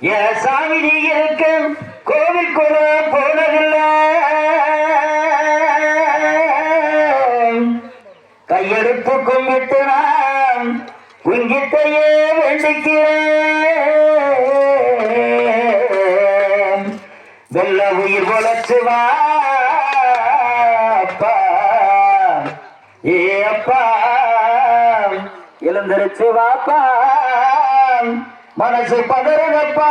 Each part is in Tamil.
என் சாமி நீ இருக்க கோவிலுக்குள்ள போனதில்லை, கையெடுத்து கும்பிட்டு நான் குங்கிட்டையே வேண்டிக்கிறேன். வெள்ள உயிர் பொழைச்சு வாப்பா, ஏ அப்பா எழுந்திருச்சு வாப்பா, மனசு பதறப்பா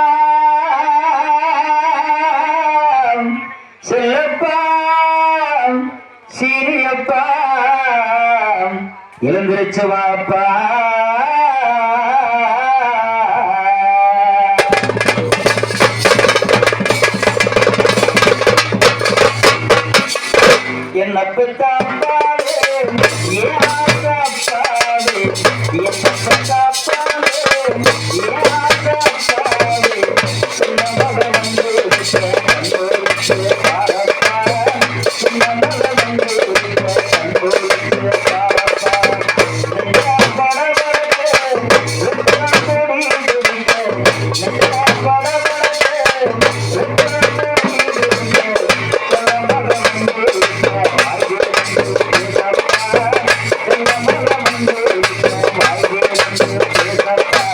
செல்லப்பா சீரியப்பா எழுந்திருச்சு வாப்பா. என்ன பெத்தாப்பாவே ஏன் ஆசாப்பாவே, என்ன பெத்தாப்பாவே ஏன் ஆசாப்பாவே, சின்ன மகன் வந்து கண்டோரிச்சு பாரப்பா, சின்ன மகன் வந்து கண்டோரிச்சு பாரப்பா. நெஞ்சா படபடக்கு ருத்ரன் கொடி துடிக்க, நெஞ்சா படபடக்கு ருத்ரன் கொடி துடிக்க, சின்ன மகன் வந்து Thank you.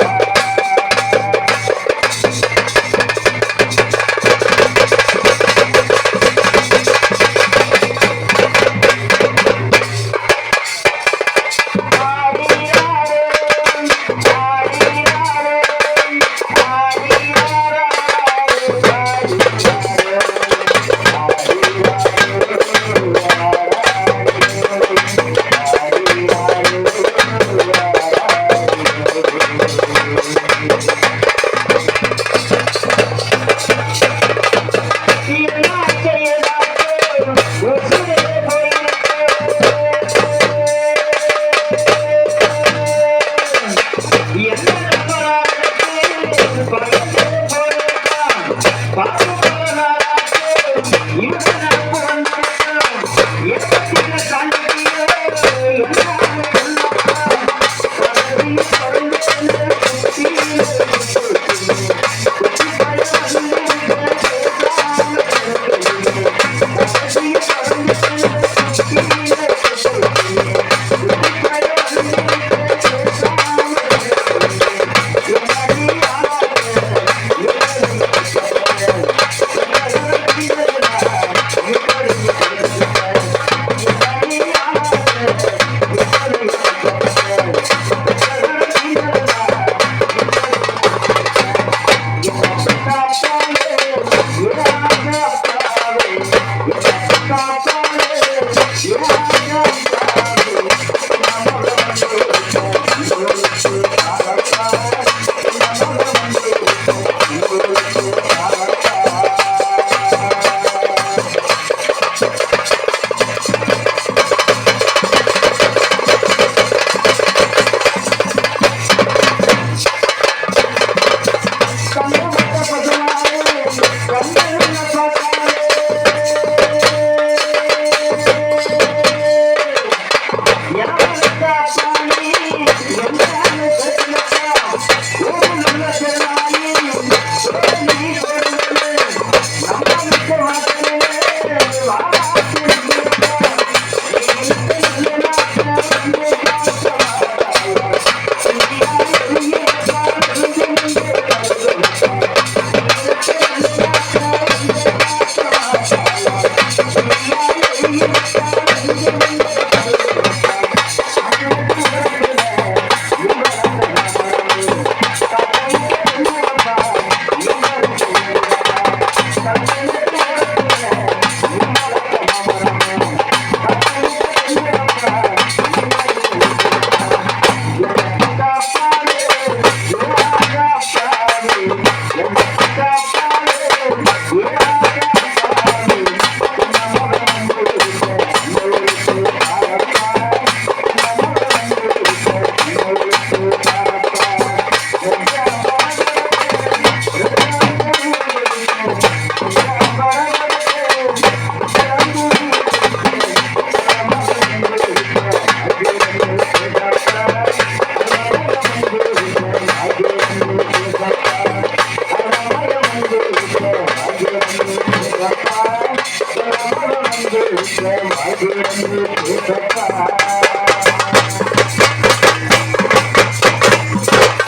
வாழ்கிறேன்